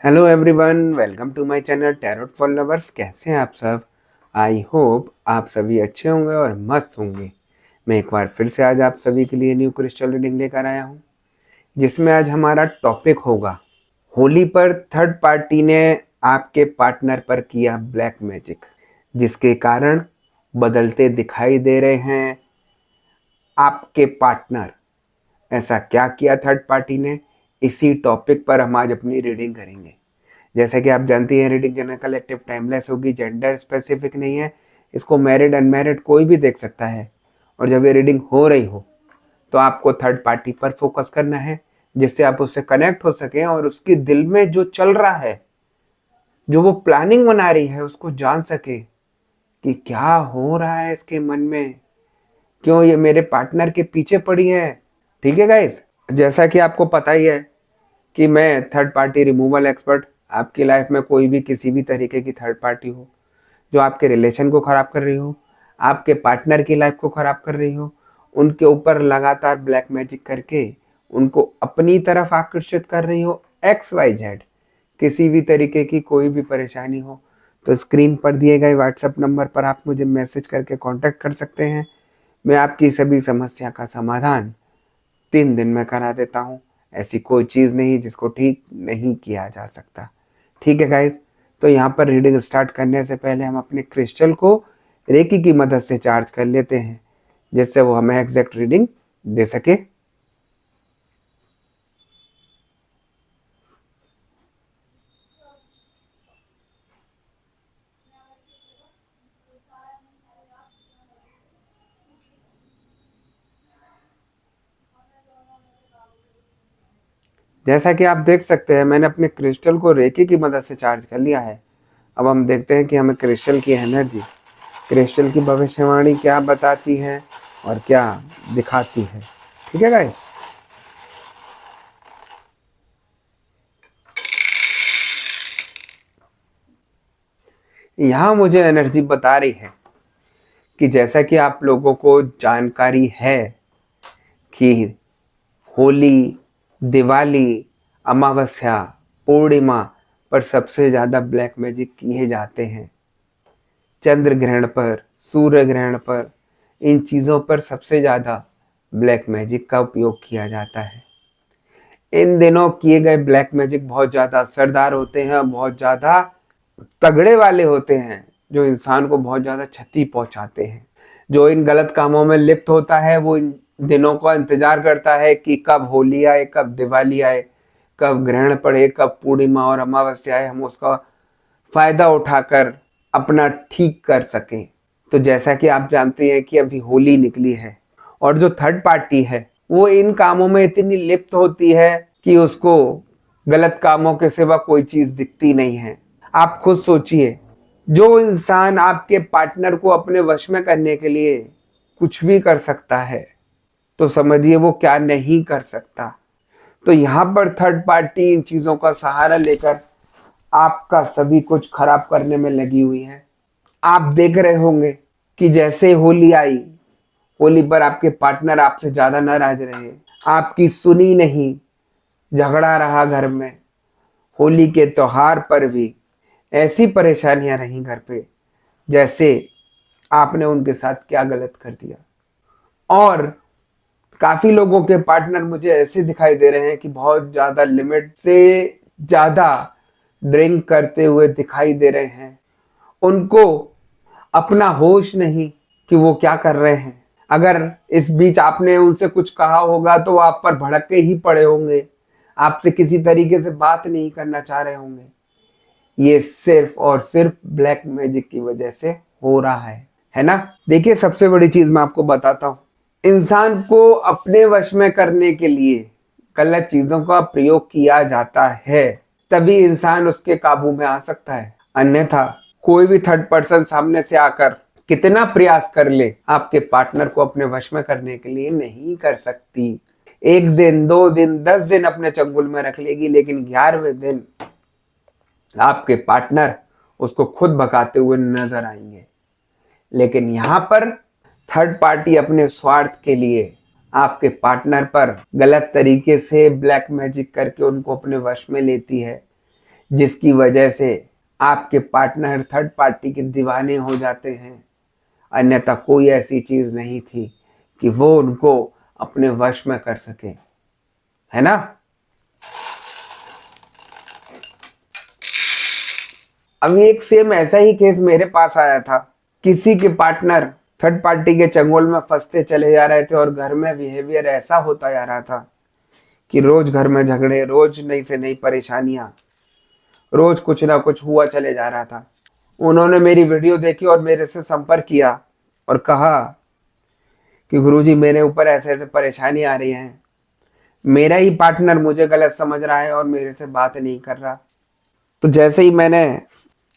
Hello everyone, welcome to my channel tarot for lovers. कैसे हैं आप सब? आई होप आप सभी अच्छे होंगे और मस्त होंगे। मैं एक बार फिर से आज आप सभी के लिए न्यू क्रिस्टल रीडिंग लेकर आया हूं, जिसमें आज हमारा टॉपिक होगा होली पर थर्ड पार्टी ने आपके पार्टनर पर किया ब्लैक मैजिक, जिसके कारण बदलते दिखाई दे रहे हैं आपके पार्टनर। ऐसा क्या किया थर्ड पार्टी ने, इसी टॉपिक पर हम आज अपनी रीडिंग करेंगे। जैसा कि आप जानती हैं, रीडिंग जनरल कलेक्टिव टाइमलेस होगी, जेंडर स्पेसिफिक नहीं है। इसको मैरिड अनमैरिड कोई भी देख सकता है। और जब ये रीडिंग हो रही हो तो आपको थर्ड पार्टी पर फोकस करना है, जिससे आप उससे कनेक्ट हो सकें और उसके दिल में जो चल रहा है, जो वो प्लानिंग बना रही है, उसको जान सके कि क्या हो रहा है इसके मन में, क्यों ये मेरे पार्टनर के पीछे पड़ी है। ठीक है गाइस, जैसा कि आपको पता ही है कि मैं थर्ड पार्टी रिमूवल एक्सपर्ट। आपकी लाइफ में कोई भी किसी भी तरीके की थर्ड पार्टी हो जो आपके रिलेशन को ख़राब कर रही हो, आपके पार्टनर की लाइफ को ख़राब कर रही हो, उनके ऊपर लगातार ब्लैक मैजिक करके उनको अपनी तरफ आकर्षित कर रही हो, XYZ किसी भी तरीके की कोई भी परेशानी हो, तो स्क्रीन पर दिए गए व्हाट्सएप नंबर पर आप मुझे मैसेज करके कांटेक्ट कर सकते हैं। मैं आपकी सभी समस्या का समाधान 3 दिन में करा देता हूँ। ऐसी कोई चीज़ नहीं जिसको ठीक नहीं किया जा सकता। ठीक है गाइस, तो यहाँ पर रीडिंग स्टार्ट करने से पहले हम अपने क्रिस्टल को रेकी की मदद से चार्ज कर लेते हैं, जिससे वो हमें एग्जैक्ट रीडिंग दे सके। जैसा कि आप देख सकते हैं, मैंने अपने क्रिस्टल को रेकी की मदद से चार्ज कर लिया है। अब हम देखते हैं कि हमें क्रिस्टल की एनर्जी, क्रिस्टल की भविष्यवाणी क्या बताती है और क्या दिखाती है। ठीक है गाइस, यहाँ मुझे एनर्जी बता रही है कि जैसा कि आप लोगों को जानकारी है कि होली, दिवाली, अमावस्या, पूर्णिमा पर सबसे ज़्यादा ब्लैक मैजिक किए जाते हैं। चंद्र ग्रहण पर, सूर्य ग्रहण पर, इन चीज़ों पर सबसे ज़्यादा ब्लैक मैजिक का उपयोग किया जाता है। इन दिनों किए गए ब्लैक मैजिक बहुत ज़्यादा असरदार होते हैं, बहुत ज़्यादा तगड़े वाले होते हैं, जो इंसान को बहुत ज़्यादा क्षति पहुंचाते हैं। जो इन गलत कामों में लिप्त होता है वो इन दिनों का इंतजार करता है कि कब होली आए, कब दिवाली आए, कब ग्रहण पड़े, कब पूर्णिमा और अमावस्या आए, हम उसका फायदा उठाकर अपना ठीक कर सकें। तो जैसा कि आप जानते हैं कि अभी होली निकली है, और जो थर्ड पार्टी है वो इन कामों में इतनी लिप्त होती है कि उसको गलत कामों के सिवा कोई चीज दिखती नहीं है। आप खुद सोचिए, जो इंसान आपके पार्टनर को अपने वश में करने के लिए कुछ भी कर सकता है, तो समझिए वो क्या नहीं कर सकता। तो यहाँ पर थर्ड पार्टी इन चीजों का सहारा लेकर आपका सभी कुछ खराब करने में लगी हुई है। आप देख रहे होंगे कि जैसे होली आई, होली पर आपके पार्टनर आपसे ज्यादा नाराज रहे, आपकी सुनी नहीं, झगड़ा रहा घर में। होली के त्योहार पर भी ऐसी परेशानियां रही घर पे, जैसे आपने उनके साथ क्या गलत कर दिया। और काफी लोगों के पार्टनर मुझे ऐसे दिखाई दे रहे हैं कि बहुत ज्यादा लिमिट से ज्यादा ड्रिंक करते हुए दिखाई दे रहे हैं। उनको अपना होश नहीं कि वो क्या कर रहे हैं। अगर इस बीच आपने उनसे कुछ कहा होगा तो वो आप पर भड़क के ही पड़े होंगे, आपसे किसी तरीके से बात नहीं करना चाह रहे होंगे। ये सिर्फ और सिर्फ ब्लैक मैजिक की वजह से हो रहा है ना। देखिए, सबसे बड़ी चीज मैं आपको बताता हूँ, इंसान को अपने वश में करने के लिए गलत चीजों का प्रयोग किया जाता है, तभी इंसान उसके काबू में आ सकता है। अन्यथा कोई भी थर्ड पर्सन सामने से आकर कितना प्रयास कर ले, आपके पार्टनर को अपने वश में करने के लिए नहीं कर सकती। 1 दिन, 2 दिन, 10 दिन अपने चंगुल में रख लेगी, लेकिन 11वें दिन आपके पार्टनर उसको खुद भगाते हुए नजर आएंगे। लेकिन यहां पर थर्ड पार्टी अपने स्वार्थ के लिए आपके पार्टनर पर गलत तरीके से ब्लैक मैजिक करके उनको अपने वश में लेती है, जिसकी वजह से आपके पार्टनर थर्ड पार्टी के दीवाने हो जाते हैं। अन्यथा कोई ऐसी चीज नहीं थी कि वो उनको अपने वश में कर सके, है ना। अभी एक सेम ऐसा ही केस मेरे पास आया था। किसी के पार्टनर थर्ड पार्टी के चंगुल में फंसते चले जा रहे थे और घर में बिहेवियर ऐसा होता जा रहा था कि रोज घर में झगड़े, रोज नई से नई परेशानियां, रोज कुछ ना कुछ हुआ चले जा रहा था। उन्होंने मेरी वीडियो देखी और मेरे से संपर्क किया और कहा कि गुरुजी मेरे ऊपर ऐसे ऐसे परेशानी आ रही है, मेरा ही पार्टनर मुझे गलत समझ रहा है और मेरे से बात नहीं कर रहा। तो जैसे ही मैंने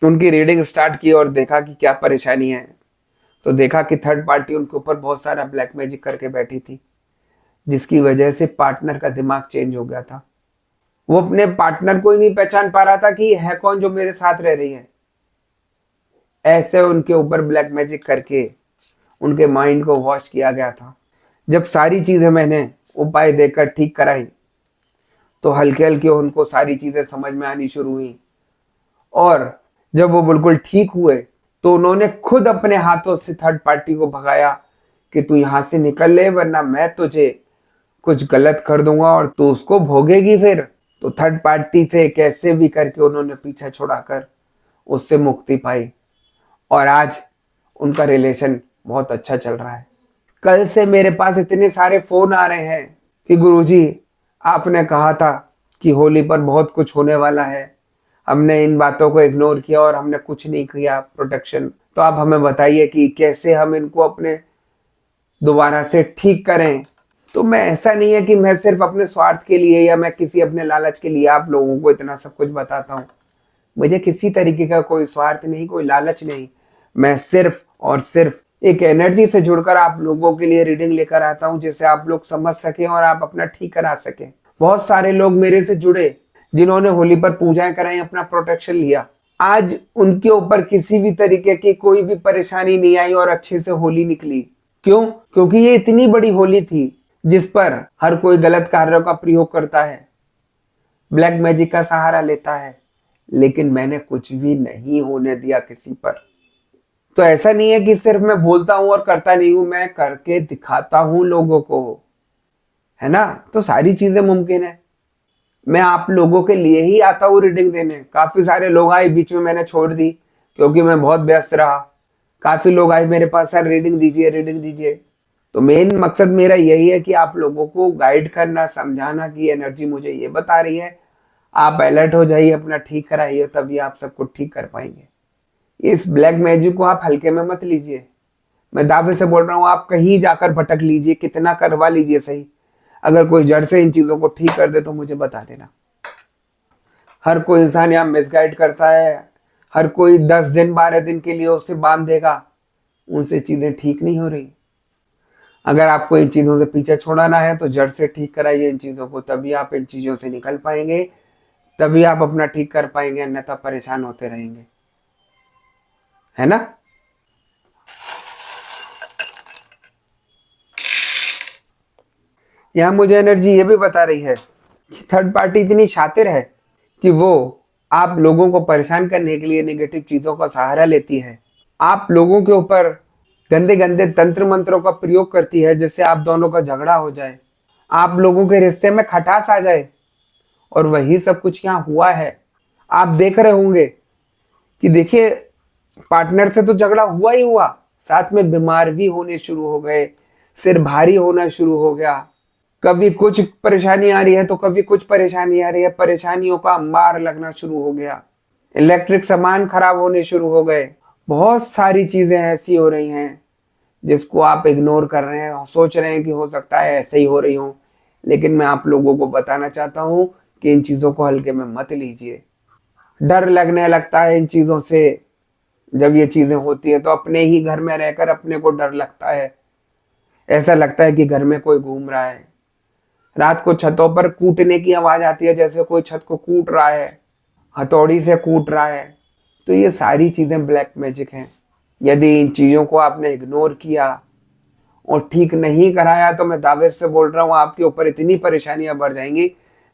उनकी रीडिंग स्टार्ट की और देखा कि क्या परेशानी है, तो देखा कि थर्ड पार्टी उनके ऊपर बहुत सारा ब्लैक मैजिक करके बैठी थी, जिसकी वजह से पार्टनर का दिमाग चेंज हो गया था। वो अपने पार्टनर को ही नहीं पहचान पा रहा था कि है कौन जो मेरे साथ रह रही है। ऐसे उनके ऊपर ब्लैक मैजिक करके उनके माइंड को वॉश किया गया था। जब सारी चीजें मैंने उपाय देकर ठीक कराई तो हल्के हल्के उनको सारी चीजें समझ में आनी शुरू हुई, और जब वो बिल्कुल ठीक हुए तो उन्होंने खुद अपने हाथों से थर्ड पार्टी को भगाया कि तू यहां से निकल ले, वरना मैं तुझे कुछ गलत कर दूंगा और तू उसको भोगेगी फिर। तो थर्ड पार्टी से कैसे भी करके उन्होंने पीछा छुड़ाकर उससे मुक्ति पाई और आज उनका रिलेशन बहुत अच्छा चल रहा है। कल से मेरे पास इतने सारे फोन आ रहे हैं कि गुरुजी आपने कहा था कि होली पर बहुत कुछ होने वाला है, हमने इन बातों को इग्नोर किया और हमने कुछ नहीं किया प्रोटेक्शन, तो आप हमें बताइए कि कैसे हम इनको अपने दोबारा से ठीक करें। तो मैं, ऐसा नहीं है कि मैं सिर्फ अपने स्वार्थ के लिए या मैं किसी अपने लालच के लिए आप लोगों को इतना सब कुछ बताता हूँ। मुझे किसी तरीके का कोई स्वार्थ नहीं, कोई लालच नहीं। मैं सिर्फ और सिर्फ एक एनर्जी से जुड़कर आप लोगों के लिए रीडिंग लेकर आता हूं, जिससे आप लोग समझ सके और आप अपना ठीक करा सके। बहुत सारे लोग मेरे से जुड़े जिन्होंने होली पर पूजाएं कराई, अपना प्रोटेक्शन लिया, आज उनके ऊपर किसी भी तरीके की कोई भी परेशानी नहीं आई और अच्छे से होली निकली। क्यों? क्योंकि ये इतनी बड़ी होली थी जिस पर हर कोई गलत कार्यों का प्रयोग करता है, ब्लैक मैजिक का सहारा लेता है, लेकिन मैंने कुछ भी नहीं होने दिया किसी पर। तो ऐसा नहीं है कि सिर्फ मैं बोलता हूं और करता नहीं हूं, मैं करके दिखाता हूं लोगों को, है ना। तो सारी चीजें मुमकिन है। मैं आप लोगों के लिए ही आता हूं रीडिंग देने। काफी सारे लोग आए, बीच में मैंने छोड़ दी क्योंकि मैं बहुत व्यस्त रहा। काफी लोग आए मेरे पास, सर रीडिंग दीजिए रीडिंग दीजिए। तो मेन मकसद मेरा यही है कि आप लोगों को गाइड करना, समझाना कि एनर्जी मुझे ये बता रही है, आप अलर्ट हो जाइए, अपना ठीक कराइए, तभी आप सबको ठीक कर पाएंगे। इस ब्लैक मैजिक को आप हल्के में मत लीजिए। मैं दावे से बोल रहा हूं, आप कहीं जाकर भटक लीजिए, कितना करवा लीजिए सही, अगर कोई जड़ से इन चीजों को ठीक कर दे तो मुझे बता देना। हर कोई इंसान यहाँ मिसगाइड करता है, हर कोई 10 दिन 12 दिन के लिए उसे बांध देगा, उनसे चीजें ठीक नहीं हो रही। अगर आपको इन चीजों से पीछे छोड़ाना है तो जड़ से ठीक कराइए इन चीजों को, तभी आप इन चीजों से निकल पाएंगे, तभी आप अपना ठीक कर पाएंगे, अन्यथा परेशान होते रहेंगे, है ना। यहां मुझे एनर्जी ये भी बता रही है कि थर्ड पार्टी इतनी शातिर है कि वो आप लोगों को परेशान करने के लिए नेगेटिव चीजों का सहारा लेती है, आप लोगों के ऊपर गंदे गंदे तंत्र मंत्रों का प्रयोग करती है, जिससे आप दोनों का झगड़ा हो जाए, आप लोगों के रिश्ते में खटास आ जाए। और वही सब कुछ यहाँ हुआ है। आप देख रहे होंगे कि देखिए, पार्टनर से तो झगड़ा हुआ ही हुआ, साथ में बीमार भी होने शुरू हो गए, सिर भारी होना शुरू हो गया, कभी कुछ परेशानी आ रही है तो कभी कुछ परेशानी आ रही है, परेशानियों का अंबार लगना शुरू हो गया, इलेक्ट्रिक सामान खराब होने शुरू हो गए। बहुत सारी चीजें ऐसी हो रही हैं जिसको आप इग्नोर कर रहे हैं, सोच रहे हैं कि हो सकता है ऐसे ही हो रही हो, लेकिन मैं आप लोगों को बताना चाहता हूं कि इन चीजों को हल्के में मत लीजिए। डर लगने लगता है इन चीजों से। जब ये चीजें होती है तो अपने ही घर में रहकर अपने को डर लगता है, ऐसा लगता है कि घर में कोई घूम रहा है। रात को छतों पर कूटने की आवाज आती है, जैसे कोई छत को कूट रहा है, हथौड़ी से कूट रहा है। तो ये सारी चीजें ब्लैक मैजिक हैं। यदि इन चीजों को आपने इग्नोर किया और ठीक नहीं कराया तो मैं दावे से बोल रहा हूं, आपके ऊपर इतनी परेशानियां बढ़ जाएंगी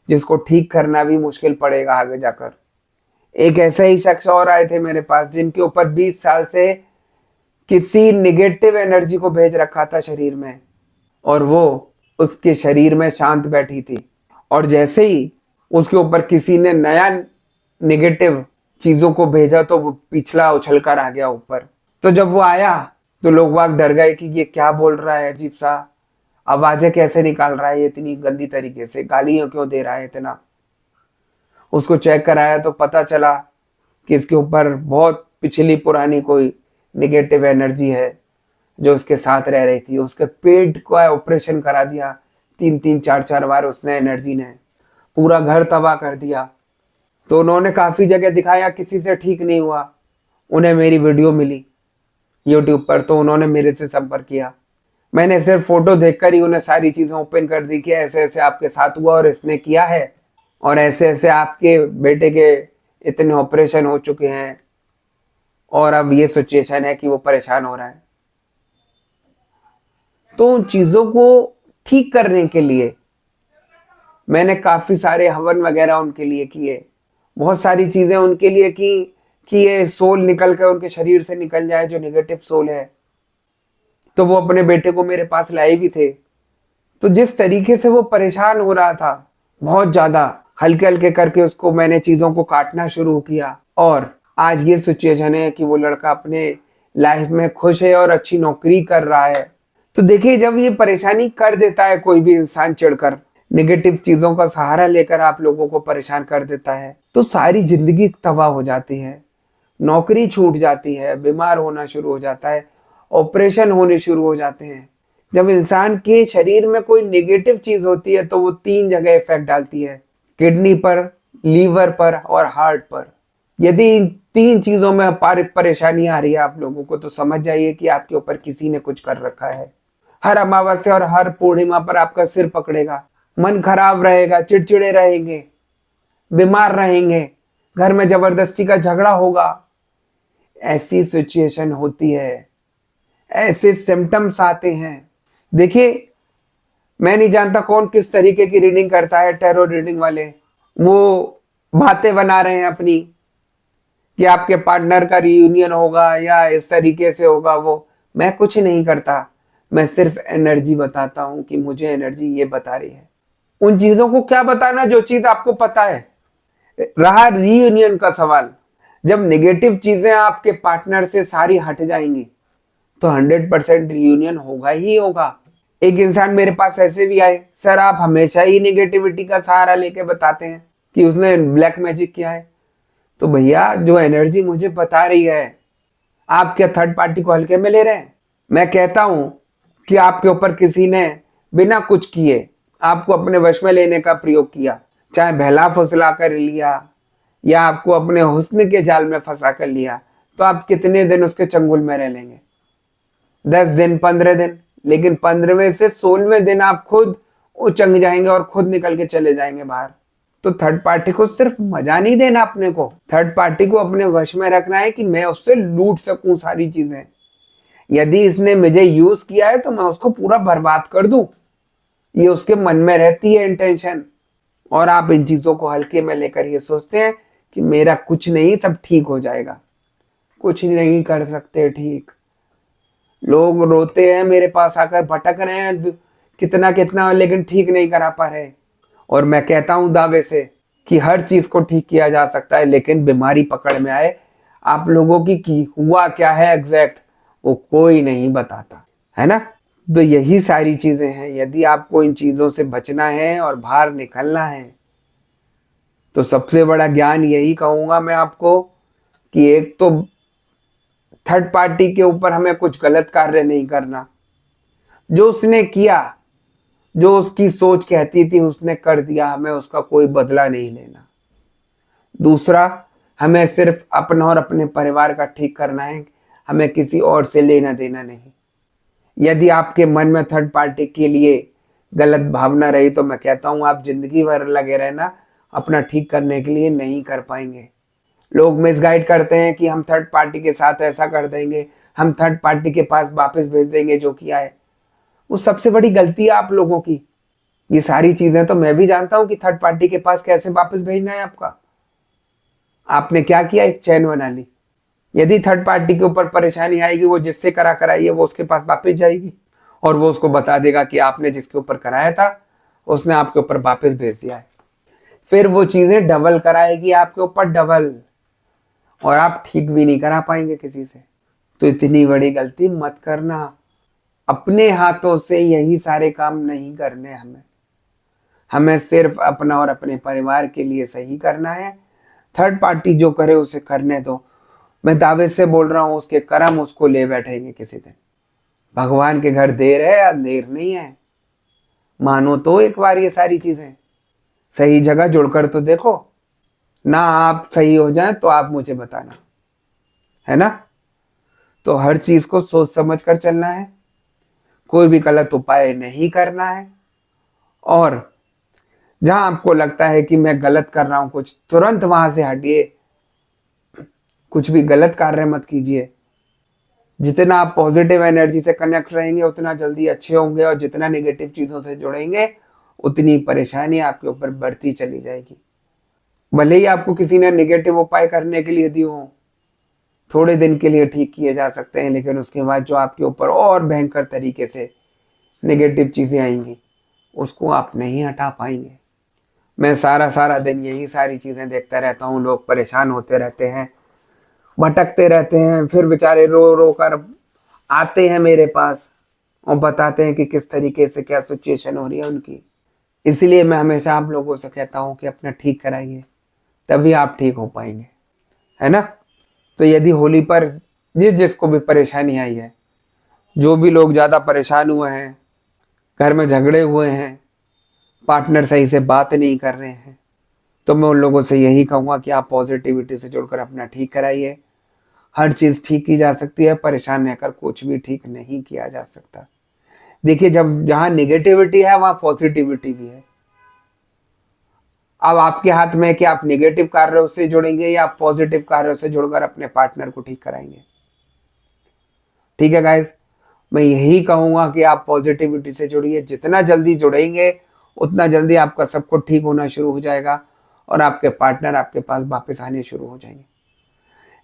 जिसको ठीक करना भी मुश्किल पड़ेगा आगे जाकर। एक ऐसा ही शख्स और आए थे मेरे पास जिनके ऊपर 20 साल से किसी निगेटिव एनर्जी को भेज रखा था शरीर में, और वो उसके शरीर में शांत बैठी थी। और जैसे ही उसके ऊपर किसी ने नया निगेटिव चीजों को भेजा तो वो पिछला उछल कर आ गया ऊपर। तो जब वो आया तो लोग वाग डर गए कि ये क्या बोल रहा है, अजीब सा आवाजें कैसे निकाल रहा है, ये इतनी गंदी तरीके से गालियां क्यों दे रहा है इतना। उसको चेक कराया तो पता चला कि इसके ऊपर बहुत पिछली पुरानी कोई निगेटिव एनर्जी है जो उसके साथ रह रही थी। उसके पेट का ऑपरेशन करा दिया 3-3 4-4 बार उसने, एनर्जी ने पूरा घर तबाह कर दिया। तो उन्होंने काफी जगह दिखाया, किसी से ठीक नहीं हुआ। उन्हें मेरी वीडियो मिली यूट्यूब पर तो उन्होंने मेरे से संपर्क किया। मैंने सिर्फ फोटो देखकर ही उन्हें सारी चीजें ओपन कर दी कि ऐसे ऐसे आपके साथ हुआ और इसने किया है, और ऐसे ऐसे आपके बेटे के इतने ऑपरेशन हो चुके हैं, और अब ये सिचुएशन है कि वो परेशान हो रहा है। तो उन चीजों को ठीक करने के लिए मैंने काफी सारे हवन वगैरह उनके लिए किए, बहुत सारी चीजें उनके लिए की कि ये सोल निकल कर उनके शरीर से निकल जाए, जो नेगेटिव सोल है। तो वो अपने बेटे को मेरे पास लाए भी थे। तो जिस तरीके से वो परेशान हो रहा था बहुत ज्यादा, हल्के हल्के करके उसको मैंने चीजों को काटना शुरू किया, और आज ये सिचुएशन है कि वो लड़का अपने लाइफ में खुश है और अच्छी नौकरी कर रहा है। तो देखिए, जब ये परेशानी कर देता है कोई भी इंसान चिढ़कर, नेगेटिव चीजों का सहारा लेकर आप लोगों को परेशान कर देता है, तो सारी जिंदगी तबाह हो जाती है, नौकरी छूट जाती है, बीमार होना शुरू हो जाता है, ऑपरेशन होने शुरू हो जाते हैं। जब इंसान के शरीर में कोई नेगेटिव चीज होती है तो वो 3 जगह इफेक्ट डालती है, किडनी पर, लीवर पर और हार्ट पर। यदि इन 3 चीजों में परेशानी आ रही है आप लोगों को, तो समझ जाइए कि आपके ऊपर किसी ने कुछ कर रखा है। हर अमावस्या और हर पूर्णिमा पर आपका सिर पकड़ेगा, मन खराब रहेगा, चिड़चिड़े रहेंगे, बीमार रहेंगे, घर में जबरदस्ती का झगड़ा होगा। ऐसी सिचुएशन होती है, ऐसे सिम्टम्स आते हैं। देखिए, मैं नहीं जानता कौन किस तरीके की रीडिंग करता है, टैरो रीडिंग वाले वो बातें बना रहे हैं अपनी कि आपके पार्टनर का रियूनियन होगा या इस तरीके से होगा। वो मैं कुछ नहीं करता, मैं सिर्फ एनर्जी बताता हूं कि मुझे एनर्जी ये बता रही है। उन चीजों को क्या बताना जो चीज आपको पता है। रहा रियूनियन का सवाल, जब नेगेटिव चीजें आपके पार्टनर से सारी हट जाएंगी तो 100% रियूनियन होगा ही होगा। एक इंसान मेरे पास ऐसे भी आए, सर आप हमेशा ही नेगेटिविटी का सहारा लेके बताते हैं कि उसने ब्लैक मैजिक किया है। तो भैया, जो एनर्जी मुझे बता रही है, आप क्या थर्ड पार्टी को हल्के में ले रहे हैं? मैं कहता हूं कि आपके ऊपर किसी ने बिना कुछ किए आपको अपने वश में लेने का प्रयोग किया, चाहे बहला फुसला कर लिया या आपको अपने हुस्न के जाल में फंसा कर लिया, तो आप कितने दिन उसके चंगुल में रह लेंगे? 10 दिन, 15 दिन, लेकिन 15वें से 16वें दिन आप खुद उचंग जाएंगे और खुद निकल के चले जाएंगे बाहर। तो थर्ड पार्टी को सिर्फ मजा नहीं देना, अपने को थर्ड पार्टी को अपने वश में रखना है कि मैं उससे लूट सकूं सारी चीजें। यदि इसने मुझे यूज किया है तो मैं उसको पूरा बर्बाद कर दूं, ये उसके मन में रहती है इंटेंशन। और आप इन चीजों को हल्के में लेकर ये सोचते हैं कि मेरा कुछ नहीं, सब ठीक हो जाएगा। कुछ नहीं कर सकते ठीक। लोग रोते हैं मेरे पास आकर, भटक रहे हैं कितना कितना, लेकिन ठीक नहीं करा पा रहे। और मैं कहता हूं दावे से कि हर चीज को ठीक किया जा सकता है, लेकिन बीमारी पकड़ में आए, आप लोगों की हुआ क्या है एग्जैक्ट, वो कोई नहीं बताता है ना। तो यही सारी चीजें हैं। यदि आपको इन चीजों से बचना है और बाहर निकलना है, तो सबसे बड़ा ज्ञान यही कहूंगा मैं आपको कि एक तो थर्ड पार्टी के ऊपर हमें कुछ गलत कार्य नहीं करना। जो उसने किया, जो उसकी सोच कहती थी उसने कर दिया, हमें उसका कोई बदला नहीं लेना। दूसरा, हमें सिर्फ अपना और अपने परिवार का ठीक करना है, हमें किसी और से लेना देना नहीं। यदि आपके मन में थर्ड पार्टी के लिए गलत भावना रही तो मैं कहता हूं आप जिंदगी भर लगे रहना, अपना ठीक करने के लिए नहीं कर पाएंगे। लोग मिसगाइड करते हैं कि हम थर्ड पार्टी के साथ ऐसा कर देंगे, हम थर्ड पार्टी के पास वापस भेज देंगे जो किया है। वो सबसे बड़ी गलती है आप लोगों की। ये सारी चीजें तो मैं भी जानता हूं कि थर्ड पार्टी के पास कैसे वापस भेजना है आपका। आपने क्या किया, एक चैन बना ली। यदि थर्ड पार्टी के ऊपर परेशानी आएगी, वो जिससे कराई है वो उसके पास वापस जाएगी और वो उसको बता देगा कि आपने जिसके ऊपर कराया था उसने आपके ऊपर वापस भेज दिया है। फिर वो चीजें डबल कराएगी आपके ऊपर, डबल, और आप ठीक भी नहीं करा पाएंगे किसी से। तो इतनी बड़ी गलती मत करना। अपने हाथों से यही सारे काम नहीं करने हमें। हमें सिर्फ अपना और अपने परिवार के लिए सही करना है। थर्ड पार्टी जो करे उसे करने दो। मैं दावे से बोल रहा हूं, उसके कर्म उसको ले बैठेंगे किसी दिन। भगवान के घर देर है या देर नहीं है। मानो तो एक बार ये सारी चीजें सही जगह जुड़कर तो देखो ना। आप सही हो जाए तो आप मुझे बताना, है ना। तो हर चीज को सोच समझ कर चलना है, कोई भी गलत उपाय नहीं करना है। और जहां आपको लगता है कि मैं गलत कर रहा हूं कुछ, तुरंत वहां से हटिए। कुछ भी गलत कार्य मत कीजिए। जितना आप पॉजिटिव एनर्जी से कनेक्ट रहेंगे उतना जल्दी अच्छे होंगे, और जितना नेगेटिव चीजों से जुड़ेंगे उतनी परेशानी आपके ऊपर बढ़ती चली जाएगी। भले ही आपको किसी ने नेगेटिव उपाय करने के लिए दिए हों, थोड़े दिन के लिए ठीक किए जा सकते हैं, लेकिन उसके बाद जो आपके ऊपर और भयंकर तरीके से नेगेटिव चीजें आएंगी उसको आप नहीं हटा पाएंगे। मैं सारा सारा दिन यही सारी चीजें देखता रहता हूँ। लोग परेशान होते रहते हैं, भटकते रहते हैं, फिर बेचारे रो रो कर आते हैं मेरे पास और बताते हैं कि किस तरीके से क्या सिचुएशन हो रही है उनकी। इसलिए मैं हमेशा आप लोगों से कहता हूँ कि अपना ठीक कराइए, तभी आप ठीक हो पाएंगे, है ना। तो यदि होली पर जिसको भी परेशानी आई है, जो भी लोग ज़्यादा परेशान हुए हैं, घर में झगड़े हुए हैं, पार्टनर सही से बात नहीं कर रहे हैं, तो मैं उन लोगों से यही कहूँगा कि आप पॉजिटिविटी से जुड़कर अपना ठीक कराइए। हर चीज़ ठीक की जा सकती है, परेशान रहकर कुछ भी ठीक नहीं किया जा सकता। देखिए, जब जहाँ नेगेटिविटी है वहाँ पॉजिटिविटी भी है। अब आपके हाथ में है कि आप नेगेटिव कार्यों से जुड़ेंगे या आप पॉजिटिव कार्यों से जुड़कर अपने पार्टनर को ठीक कराएंगे। ठीक है गाइस, मैं यही कहूंगा कि आप पॉजिटिविटी से जुड़िए। जितना जल्दी जुड़ेंगे उतना जल्दी आपका सब कुछ ठीक होना शुरू हो जाएगा और आपके पार्टनर आपके पास वापस आने शुरू हो जाएंगे।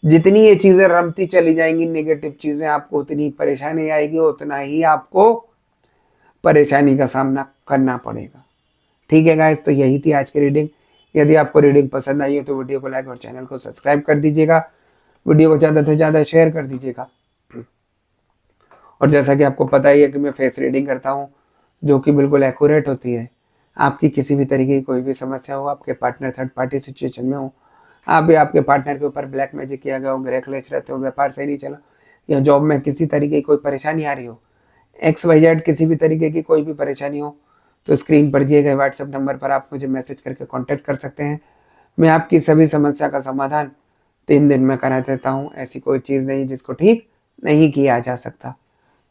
जितनी ये चीजें रमती चली जाएंगी, नेगेटिव चीजें, आपको उतनी परेशानी आएगी, उतना ही आपको परेशानी का सामना करना पड़ेगा। ठीक है गाइस, तो यही थी आज की रीडिंग। यदि आपको रीडिंग पसंद आई है तो वीडियो को लाइक और चैनल को सब्सक्राइब कर दीजिएगा। वीडियो को ज़्यादा से ज़्यादा शेयर कर दीजिएगा। और जैसा कि आपको पता ही है कि मैं फेस रीडिंग करता हूँ, जो कि बिल्कुल एक्यूरेट होती है। आपकी किसी भी तरीके की कोई भी समस्या हो, आपके पार्टनर थर्ड पार्टी सिचुएशन में हो, आप भी आपके पार्टनर के ऊपर ब्लैक मैजिक किया गया हो, ग्रे क्लेश रहते हो, व्यापार सही नहीं चला, या जॉब में किसी तरीके की कोई परेशानी आ रही हो, XYZ किसी भी तरीके की कोई भी परेशानी हो, तो स्क्रीन पर दिए गए व्हाट्सएप नंबर पर आप मुझे मैसेज करके कांटेक्ट कर सकते हैं। मैं आपकी सभी समस्या का समाधान 3 दिन में करा देता हूँ। ऐसी कोई चीज़ नहीं जिसको ठीक नहीं किया जा सकता।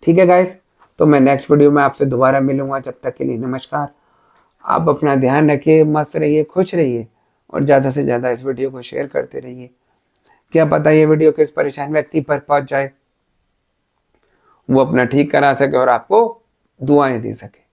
ठीक है गाइस, तो मैं नेक्स्ट वीडियो में आपसे दोबारा मिलूंगा। जब तक के लिए नमस्कार। आप अपना ध्यान रखिए, मस्त रहिए, खुश रहिए और ज़्यादा से ज़्यादा इस वीडियो को शेयर करते रहिए। क्या पता ये वीडियो किस परेशान व्यक्ति पर पहुंच जाए, वो अपना ठीक करा सके और आपको दुआएं दे सके।